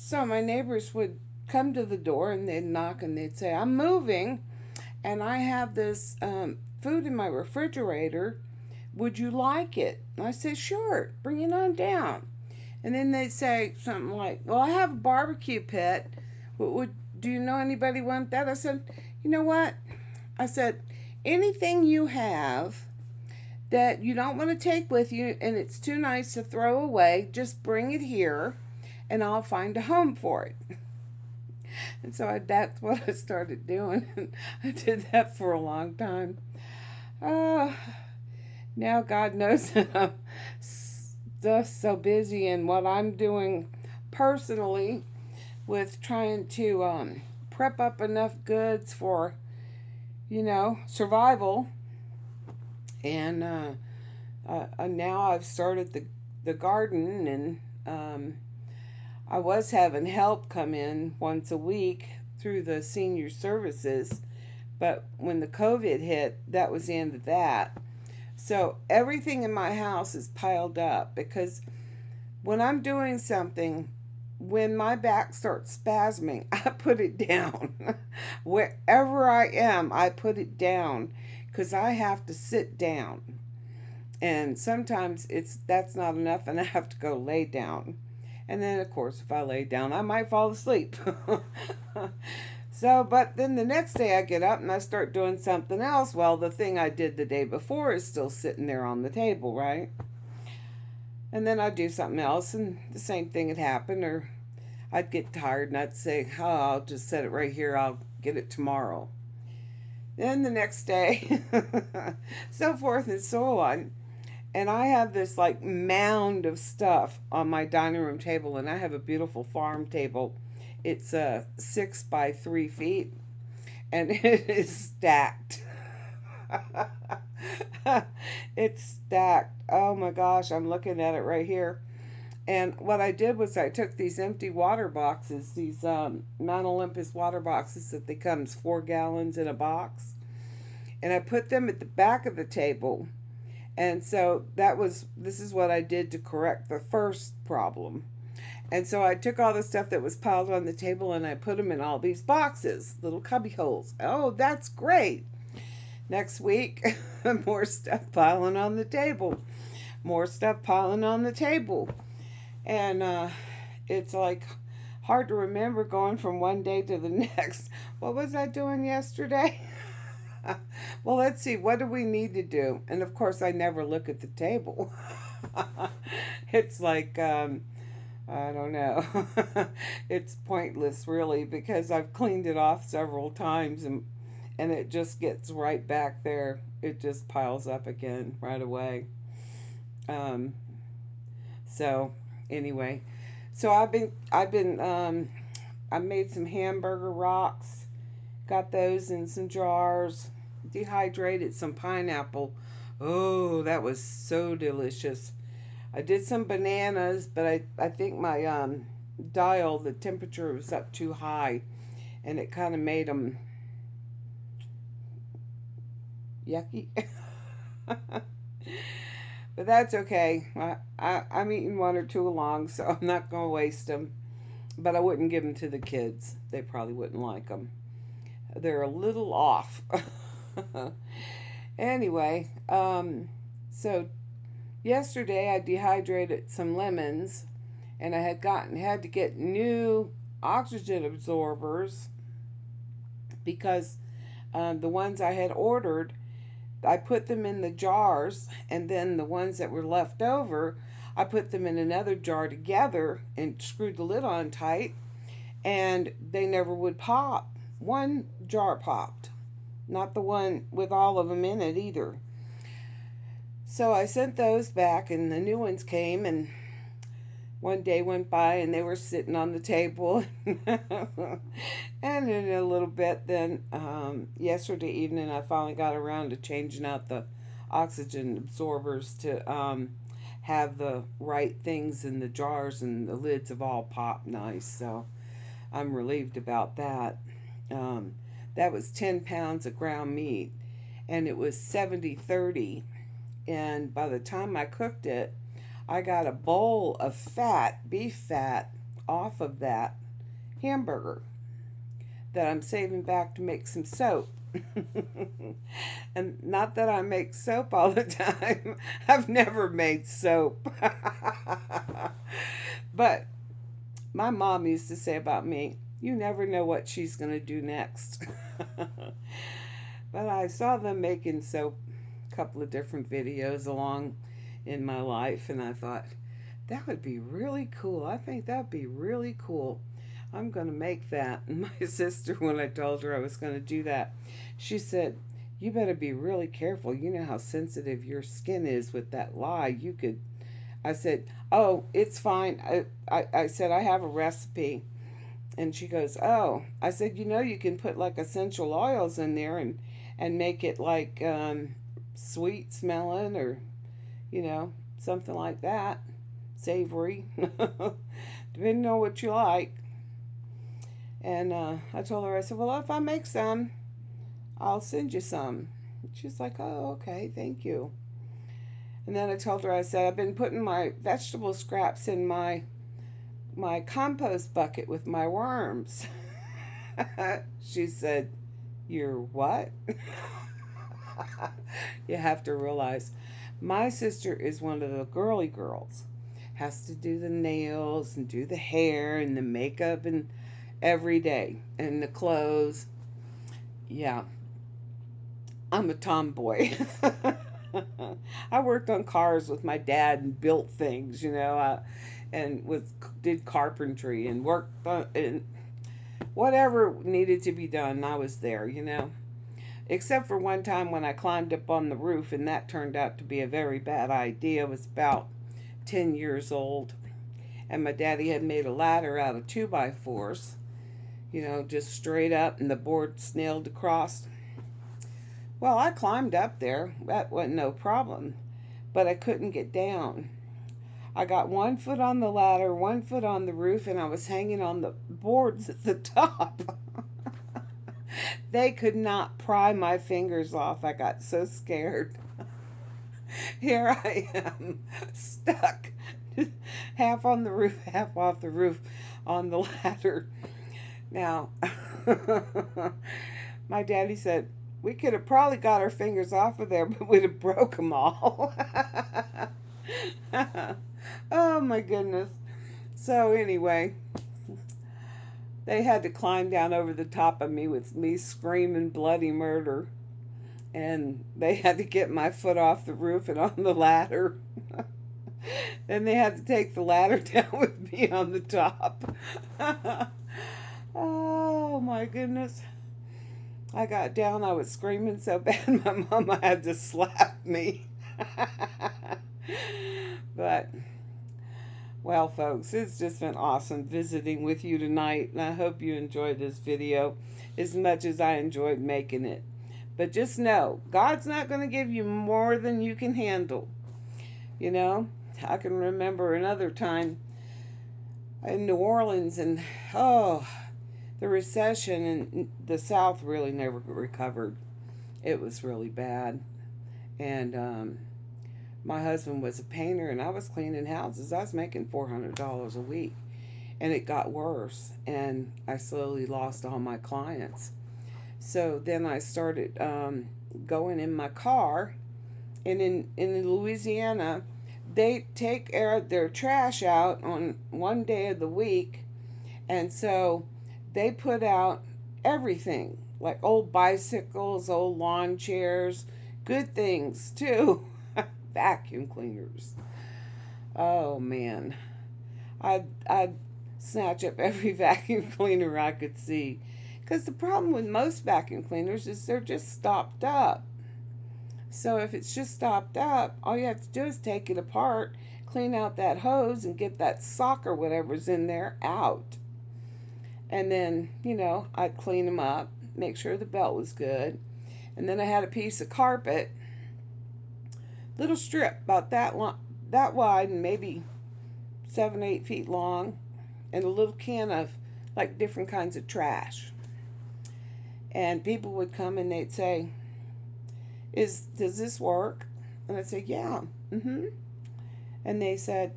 So my neighbors would come to the door and they'd knock and they'd say, I'm moving and I have this food in my refrigerator. Would you like it? And I said, sure, bring it on down. And then they'd say something like, well, I have a barbecue pit. Do you know anybody want that? I said, you know what? I said, anything you have that you don't want to take with you and it's too nice to throw away, just bring it here and I'll find a home for it. And so that's what I started doing. I did that for a long time. Uh, Now God knows that I'm just so busy in what I'm doing personally with trying to prep up enough goods for, survival. And now I've started the garden, and I was having help come in once a week through the senior services, but when the COVID hit, that was the end of that. So everything in my house is piled up because when I'm doing something, when my back starts spasming, I put it down. Wherever I am, I put it down because I have to sit down. And sometimes that's not enough and I have to go lay down. And then of course if I lay down, I might fall asleep. So, but then the next day I get up and I start doing something else. Well, the thing I did the day before is still sitting there on the table, right? And then I'd do something else and the same thing would happen. Or I'd get tired and I'd say, oh, I'll just set it right here. I'll get it tomorrow. Then the next day, so forth and so on. And I have this like mound of stuff on my dining room table, and I have a beautiful farm table. It's 6 by 3 feet, and it is stacked. It's stacked. Oh my gosh, I'm looking at it right here. And what I did was I took these empty water boxes, these Mount Olympus water boxes that they comes 4 gallons in a box, and I put them at the back of the table. And so this is what I did to correct the first problem. And so I took all the stuff that was piled on the table and I put them in all these boxes, little cubby holes. Oh, that's great. Next week, more stuff piling on the table. More stuff piling on the table. And it's like hard to remember going from one day to the next. What was I doing yesterday? Well, let's see. What do we need to do? And of course, I never look at the table. It's like, I don't know. It's pointless, really, because I've cleaned it off several times and it just gets right back there. It just piles up again right away. Um, so anyway, so I made some hamburger rocks, got those in some jars, dehydrated some pineapple. Oh, that was so delicious. I did some bananas, but I think my dial, the temperature was up too high, and it kind of made them yucky. But that's okay. I'm eating one or two along, so I'm not going to waste them. But I wouldn't give them to the kids. They probably wouldn't like them. They're a little off. Anyway, so yesterday I dehydrated some lemons and I had to get new oxygen absorbers because the ones I had ordered, I put them in the jars, and then the ones that were left over, I put them in another jar together and screwed the lid on tight, and they never would pop. One jar popped, not the one with all of them in it either. So I sent those back, and the new ones came, and one day went by, and they were sitting on the table. And in a little bit, then yesterday evening, I finally got around to changing out the oxygen absorbers to have the right things in the jars, and the lids have all popped nice. So I'm relieved about that. Um, that was 10 pounds of ground meat, and it was 70/30. And by the time I cooked it, I got a bowl of fat, beef fat, off of that hamburger that I'm saving back to make some soap. And not that I make soap all the time. I've never made soap. But my mom used to say about me, you never know what she's going to do next. But I saw them making soap, a couple of different videos along in my life, and I thought, that would be really cool. I think that would be really cool. I'm going to make that. And my sister, when I told her I was going to do that, she said, you better be really careful. You know how sensitive your skin is with that lye. You could. I said, oh, it's fine. I said, I have a recipe. And she goes, oh. I said, you can put like essential oils in there and make it like sweet smelling or, something like that. Savory. Depending on what you like. And I told her, I said, well, if I make some, I'll send you some. She's like, oh, okay, thank you. And then I told her, I said, I've been putting my vegetable scraps in my compost bucket with my worms. She said, your what? You have to realize, my sister is one of the girly girls. Has to do the nails and do the hair and the makeup and every day and the clothes. Yeah, I'm a tomboy. I worked on cars with my dad and built things, and did carpentry and worked on and whatever needed to be done. I was there, except for one time when I climbed up on the roof, and that turned out to be a very bad idea. I was about 10 years old, and my daddy had made a ladder out of 2x4s, just straight up, and the boards nailed across. Well, I climbed up there. That wasn't no problem. But I couldn't get down. I got 1 foot on the ladder, 1 foot on the roof, and I was hanging on the boards at the top. They could not pry my fingers off. I got so scared. Here I am, stuck. Half on the roof, half off the roof on the ladder. Now, my daddy said, we could have probably got our fingers off of there, but we'd have broke them all. Oh my goodness. So anyway, they had to climb down over the top of me with me screaming bloody murder. And they had to get my foot off the roof and on the ladder. Then they had to take the ladder down with me on the top. Oh my goodness. I got down, I was screaming so bad my mama had to slap me. But, well folks, it's just been awesome visiting with you tonight, and I hope you enjoyed this video as much as I enjoyed making it. But just know, God's not going to give you more than you can handle. I can remember another time in New Orleans, and the recession in the South really never recovered. It was really bad. And my husband was a painter, and I was cleaning houses. I was making $400 a week. And it got worse, and I slowly lost all my clients. So then I started going in my car, and in Louisiana, they take their trash out on one day of the week, and so they put out everything, like old bicycles, old lawn chairs, good things too, vacuum cleaners. Oh man, I'd snatch up every vacuum cleaner I could see. Because the problem with most vacuum cleaners is they're just stopped up. So if it's just stopped up, all you have to do is take it apart, clean out that hose, and get that sock or whatever's in there out. And then, I'd clean them up, make sure the belt was good. And then I had a piece of carpet, little strip about that wide and maybe 7-8 feet long, and a little can of like different kinds of trash. And people would come and they'd say, does this work? And I'd say, yeah. And they said,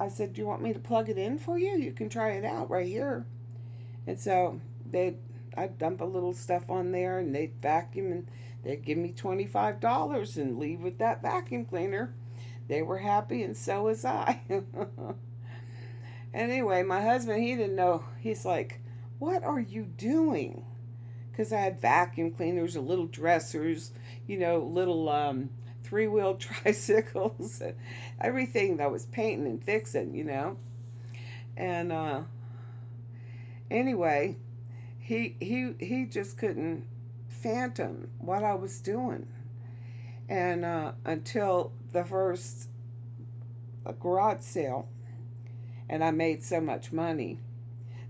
I said, "Do you want me to plug it in for you? You can try it out right here." And so I'd dump a little stuff on there, and they'd vacuum, and they'd give me $25 and leave with that vacuum cleaner. They were happy, and so was I. Anyway, my husband, he didn't know. He's like, "What are you doing?" Because I had vacuum cleaners and little dressers, little three-wheel tricycles, and everything that was painting and fixing. And anyway, he just couldn't fathom what I was doing. And until the first garage sale, and I made so much money.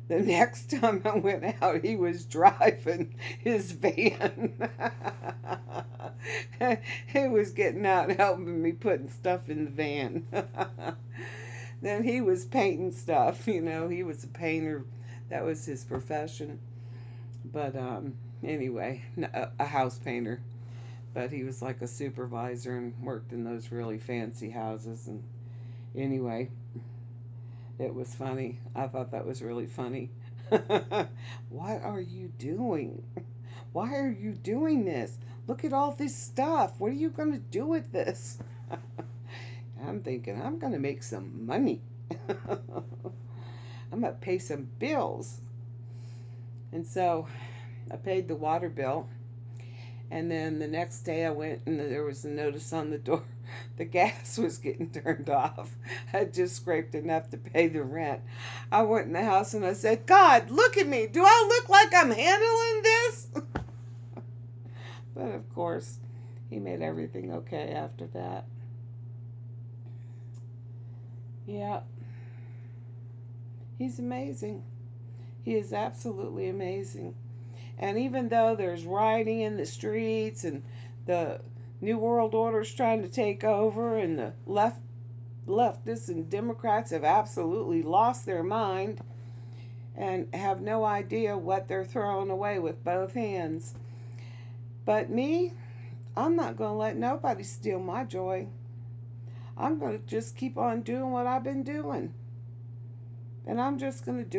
The next time I went out, he was driving his van. He was getting out helping me putting stuff in the van. Then he was painting stuff. He was a painter. That was his profession. But anyway, a house painter. But he was like a supervisor and worked in those really fancy houses. And anyway, it was funny. I thought that was really funny. What are you doing? Why are you doing this? Look at all this stuff. What are you going to do with this? I'm thinking, I'm going to make some money. I'm going to pay some bills. And so I paid the water bill. And then the next day I went, and there was a notice on the door. The gas was getting turned off. I just scraped enough to pay the rent. I went in the house and I said, "God, look at me. Do I look like I'm handling this?" But of course, he made everything okay after that. Yeah, he's amazing. He is absolutely amazing. And even though there's rioting in the streets and the New World Order's trying to take over, and the leftists and Democrats have absolutely lost their mind and have no idea what they're throwing away with both hands. But me, I'm not going to let nobody steal my joy. I'm going to just keep on doing what I've been doing. And I'm just going to do